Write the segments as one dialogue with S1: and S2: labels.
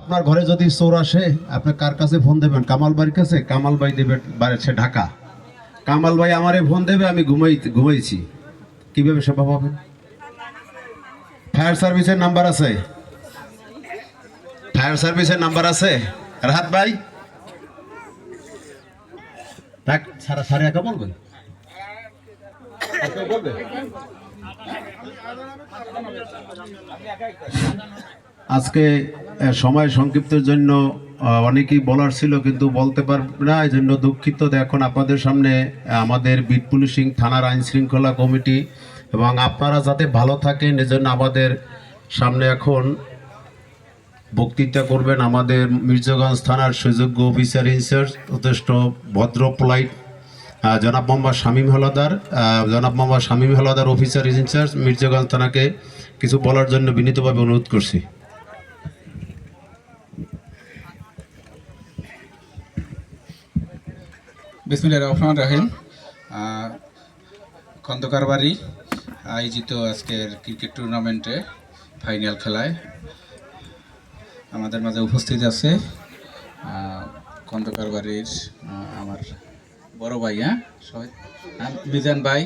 S1: আপনার ঘরে যদি চোর আসে আপনি কার কাছে ফোন দেবেন? কামাল ভাইয়ের কাছে। কামাল ভাই দেবে বাড়িছে ঢাকা। কামাল ভাই আমারে ফোন দেবে, আমি ঘুমাইছি। কিভাবে সম্ভব হবে? ফায়ার সার্ভিসের নাম্বার আছে? ফায়ার সার্ভিসের নাম্বার আছে? রাহাত ভাই সারা সারা একা বলবেন? আজকে সময় সংক্ষিপ্তের জন্য অনেকেই বলার ছিল কিন্তু বলতে পারবে না, এই জন্য দুঃখিত। এখন আপনাদের সামনে আমাদের বিট পুলিশিং থানার আইন শৃঙ্খলা কমিটি এবং আপনারা যাতে ভালো থাকেন এজন্য আমাদের সামনে এখন বক্তৃতা করবেন আমাদের মির্জাগঞ্জ থানার সুযোগ্য অফিসার ইনচার্জ, যথেষ্ট ভদ্র পোলাইট জনাব মোহাম্মদ শামীম হাওলাদার। জনাব মোহাম্মদ শামীম হাওলাদার অফিসার ইনচার্জ মির্জাগঞ্জ থানাকে কিছু বলার জন্য বিনীতভাবে অনুরোধ করছি।
S2: বিসমিল্লাহির রহমানির রহিম। খন্দকার বাড়ি আয়োজিত আজকের ক্রিকেট টুর্নামেন্টে ফাইনাল খেলায় আমাদের মাঝে উপস্থিত আছে খন্দকার বাড়ির আমার বড় ভাই, মিজান ভাই,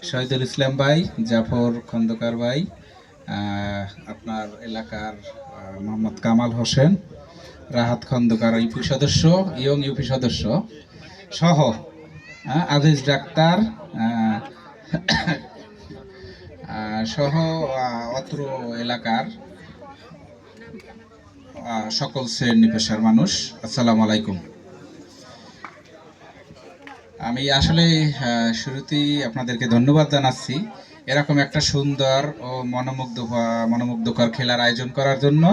S2: শহীদুল ইসলাম ভাই, জাফর খন্দকার ভাই, আপনার এলাকার মোহাম্মদ কামাল হোসেন, রাহাত খন্দকার ইউপি সদস্য, ইয়ং ইউপি সদস্য সহ আজিজ ডাক্তার সহ অত্র এলাকার সকল শ্রেণী পেশার মানুষ, আসসালামু আলাইকুম। আমি আসলে শুরুতেই আপনাদেরকে ধন্যবাদ জানাচ্ছি এরকম একটা সুন্দর ও মনোমুগ্ধকর খেলার আয়োজন করার জন্য।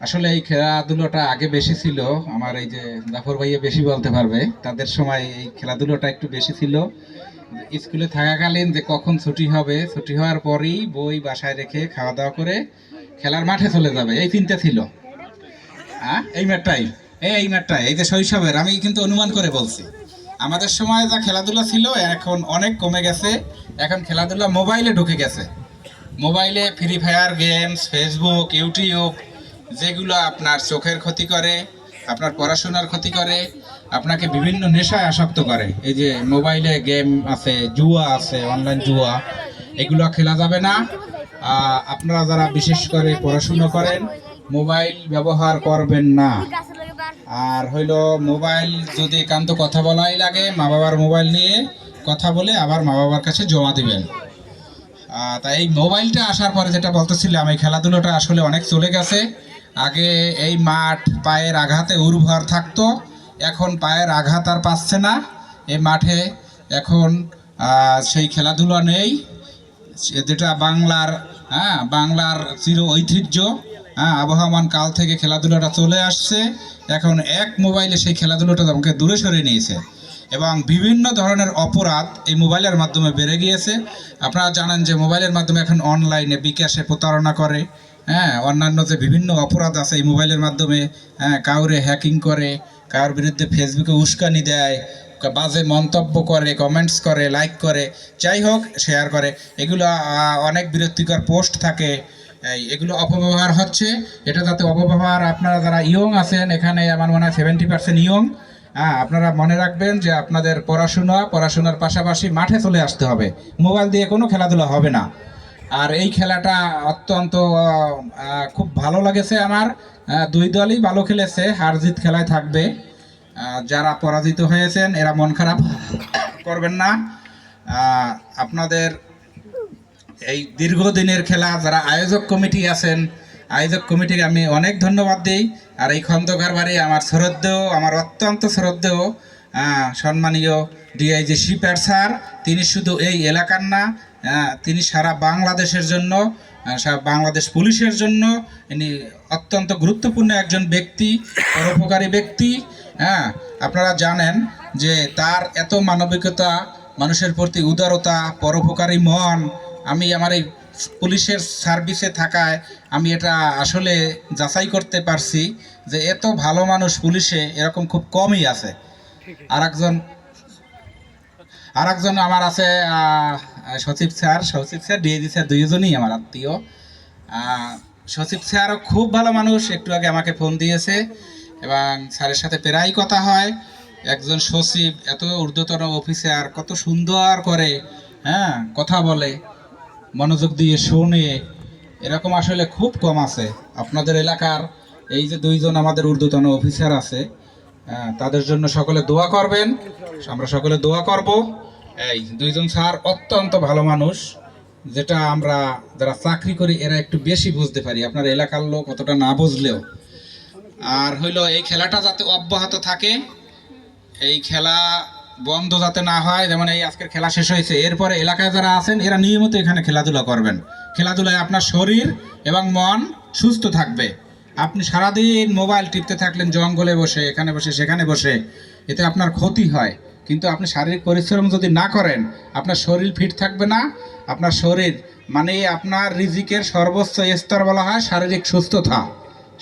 S2: আসলে এই খেলাধুলোটা আগে বেশি ছিল, আমার এই যে জাফর ভাইয়া বেশি বলতে পারবে, তাদের সময় এই খেলাধুলোটা একটু বেশি ছিল। স্কুলে থাকাকালীন যে কখন ছুটি হবে, ছুটি হওয়ার পরেই বই বাসায় রেখে খাওয়া দাওয়া করে খেলার মাঠে চলে যাবে, এই চিন্তা ছিল। এই ম্যাটটাই এই যে শৈশবের, আমি কিন্তু অনুমান করে বলছি আমাদের সময় যা খেলাধুলা ছিল এখন অনেক কমে গেছে। এখন খেলাধুলা মোবাইলে ঢুকে গেছে। মোবাইলে free fire games, Facebook, YouTube, যেগুলো আপনার চোখের ক্ষতি করে, আপনার পড়াশোনার ক্ষতি করে, আপনাকে বিভিন্ন নেশায় আসক্ত করে। এই যে মোবাইলে গেম আছে, জুয়া আছে, অনলাইন জুয়া, এগুলো খেলা যাবে না। আপনারা যারা বিশেষ করে পড়াশুনো করেন মোবাইল ব্যবহার করবেন না। আর হইলো মোবাইল যদি একান্ত কথা বলাই লাগে, মা বাবার মোবাইল নিয়ে কথা বলে আবার মা বাবার কাছে জমা দিবেন। তাই এই মোবাইলটা আসার পরে যেটা বলতেছিলাম, এই খেলাধুলোটা আসলে অনেক চলে গেছে। আগে এই মাঠ পায়ের আঘাতে উর্বর থাকতো, এখন পায়ের আঘাত আর পাচ্ছে না এই মাঠে। এখন সেই খেলাধুলা নেই যেটা বাংলার চির ঐতিহ্য। আবহমান কাল থেকে খেলাধুলাটা চলে আসছে। এখন এক মোবাইলে সেই খেলাধুলাটা আমাকে দূরে সরিয়ে নিয়েছে এবং বিভিন্ন ধরনের অপরাধ এই মোবাইলের মাধ্যমে বেড়ে গিয়েছে। আপনারা জানেন যে মোবাইলের মাধ্যমে এখন অনলাইনে বিকাশে প্রতারণা করে, অন্যান্য যে বিভিন্ন অপরাধ আছে এই মোবাইলের মাধ্যমে, কাউরে হ্যাকিং করে, কারোর বিরুদ্ধে ফেসবুকে উস্কানি দেয়, বাজে মন্তব্য করে, কমেন্টস করে, লাইক করে, যাই হোক শেয়ার করে, এগুলো অনেক বিরক্তিকর পোস্ট থাকে, এগুলো অপব্যবহার হচ্ছে। এটা যাতে অপব্যবহার, আপনারা যারা ইয়ং আছেন এখানে, আমার মনে হয় 70% ইয়ং, আপনারা মনে রাখবেন যে আপনাদের পড়াশোনার পাশাপাশি মাঠে চলে আসতে হবে। মোবাইল দিয়ে কোনো খেলাধুলা হবে না। আর এই খেলাটা অত্যন্ত খুব ভালো লাগেছে আমার। দুই দলই ভালো খেলেছে, হার জিত খেলায় থাকবে। যারা পরাজিত হয়েছেন এরা মন খারাপ করবেন না। আপনাদের এই দীর্ঘদিনের খেলা যারা আয়োজক কমিটি আছেন, আয়োজক কমিটিকে আমি অনেক ধন্যবাদ দিই। আর এই খন্দকার বাড়ি আমার শ্রদ্ধেয়, আমার অত্যন্ত শ্রদ্ধেয় সম্মানীয় ডিআইজি শিপার স্যার, তিনি শুধু এই এলাকার না, তিনি সারা বাংলাদেশের জন্য, সারা বাংলাদেশ পুলিশের জন্য ইনি অত্যন্ত গুরুত্বপূর্ণ একজন ব্যক্তি, পরোপকারী ব্যক্তি। আপনারা জানেন যে তার এত মানবিকতা, মানুষের প্রতি উদারতা, পরোপকারী মন, আমি আমার এই পুলিশের সার্ভিসে থাকায় আমি এটা আসলে যাচাই করতে পারছি যে এত ভালো মানুষ পুলিশে এরকম খুব কমই আছে। আরেকজন আমার আছে সচিব স্যার, ডিআইজি স্যার, দুইজনই আমার আত্মীয়। সচিব স্যারও খুব ভালো মানুষ, একটু আগে আমাকে ফোন দিয়েছে এবং স্যারের সাথে প্রায়ই কথা হয়। একজন সচিব এত ঊর্ধ্বতন অফিসার কত সুন্দর করে হ্যাঁ কথা বলে, মনোযোগ দিয়ে শোনে, এরকম আসলে খুব কম আছে আপনাদের এলাকার। এই যে দুইজন আমাদের ঊর্ধ্বতন অফিসার আছে, তাদের জন্য সকলে দোয়া করবেন, আমরা সকলে দোয়া করব। এই দুইজন স্যার অত্যন্ত ভালো মানুষ, যেটা আমরা যারা চাকরি করি এরা একটু বেশি বুঝতে পারি, আপনার এলাকার লোক অতটা না বুঝলেও। আর হইলো এই খেলাটা যাতে অব্যাহত থাকে, এই খেলা বন্ধ যাতে না হয়। যেমন এই আজকের খেলা শেষ হয়েছে, এরপরে এলাকায় যারা আছেন এরা নিয়মিত এখানে খেলাধুলা করবেন। খেলাধুলায় আপনার শরীর এবং মন সুস্থ থাকবে। আপনি সারাদিন মোবাইল টিপতে থাকলেন, জঙ্গলে বসে, এখানে বসে, সেখানে বসে, এতে আপনার ক্ষতি হয়। কিন্তু আপনি শারীরিক পরিশ্রম যদি না করেন, আপনার শরীর ফিট থাকবে না। আপনার শরীর মানে আপনার রিজিকের সর্বোচ্চ স্তর বলা হয় শারীরিক সুস্থতা।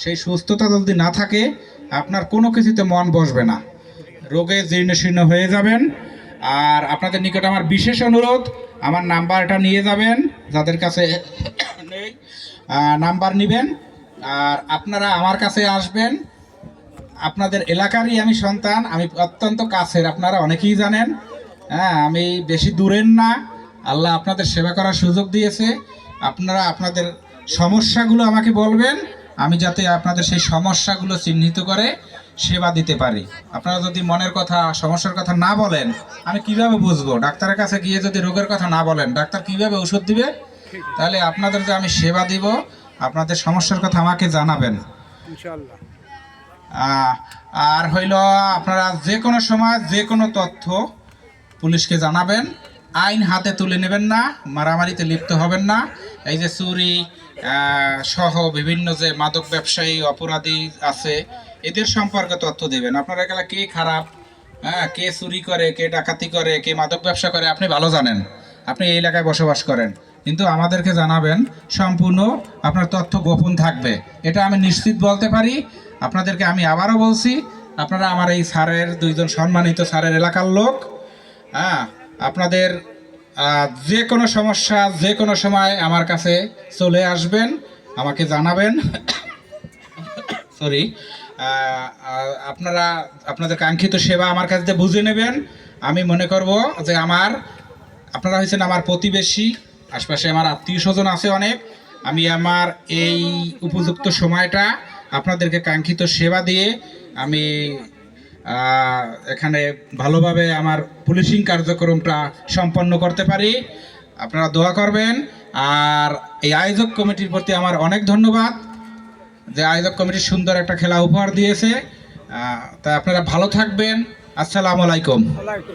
S2: সেই সুস্থতা যদি না থাকে, আপনার কোনো কিছুতে মন বসবে না, রোগে জীর্ণশীর্ণ হয়ে যাবেন। আর আপনাদের নিকট আমার বিশেষ অনুরোধ, আমার নাম্বারটা নিয়ে যাবেন, যাদের কাছে নেই নাম্বার নেবেন। আর আপনারা আমার কাছে আসবেন, আপনাদের এলাকারই আমি সন্তান, আমি অত্যন্ত কাছের, আপনারা অনেকেই জানেন। হ্যাঁ, আমি বেশি দূরের না, আল্লাহ আপনাদের সেবা করার সুযোগ দিয়েছে। আপনারা আপনাদের সমস্যাগুলো আমাকে বলবেন, আমি যাতে আপনাদের সেই সমস্যাগুলো চিহ্নিত করে সেবা দিতে পারি। আপনারা যদি মনের কথা, সমস্যার কথা না বলেন, আমি কিভাবে বুঝবো? ডাক্তারের কাছে গিয়ে যদি রোগের কথা না বলেন, ডাক্তার কিভাবে ওষুধ দিবে? তাহলে আপনাদের যে আমি সেবা দিব, আপনাদের সমস্যার কথা আমাকে জানাবেন
S3: ইনশাআল্লাহ।
S2: আর হইল আপনারা যে কোনো সময় যে কোনো তথ্য পুলিশকে জানাবেন, আইন হাতে তুলে নেবেন না, মারামারিতে লিপ্ত হবেন না। এই যে চুরি সহ বিভিন্ন যে মাদক ব্যবসায়ী অপরাধী আছে, এদের সম্পর্কে তথ্য দেবেন। আপনার এলাকায় কে খারাপ, হ্যাঁ, কে চুরি করে, কে ডাকাতি করে, কে মাদক ব্যবসা করে, আপনি ভালো জানেন, আপনি এই এলাকায় বসবাস করেন। কিন্তু আমাদেরকে জানাবেন, সম্পূর্ণ আপনার তথ্য গোপন থাকবে, এটা আমি নিশ্চিত বলতে পারি। আপনাদেরকে আমি আবারও বলছি, আপনারা আমার এই স্যারের, দুইজন সম্মানিত স্যারের এলাকার লোক। হ্যাঁ, আপনাদের যে কোনো সমস্যা যে কোনো সময় আমার কাছে চলে আসবেন, আমাকে জানাবেন। সরি, আপনারা আপনাদের কাঙ্ক্ষিত সেবা আমার কাছ থেকে বুঝে নেবেন। আমি মনে করব যে আপনারা হয়েছেন আমার প্রতিবেশী, আশপাশে আমার আত্মীয় স্বজন আছে অনেক। আমি আমার এই উপযুক্ত সময়টা আপনাদেরকে কাঙ্ক্ষিত সেবা দিয়ে আমি এখানে ভালোভাবে আমার পুলিশিং কার্যক্রমটা সম্পন্ন করতে পারি। আপনারা দোয়া করবেন। আর এই আয়োজক কমিটির প্রতি আমার অনেক ধন্যবাদ, যে আয়োজক কমিটি সুন্দর একটা খেলা উপহার দিয়েছে। তাই আপনারা ভালো থাকবেন। আসসালামু আলাইকুম।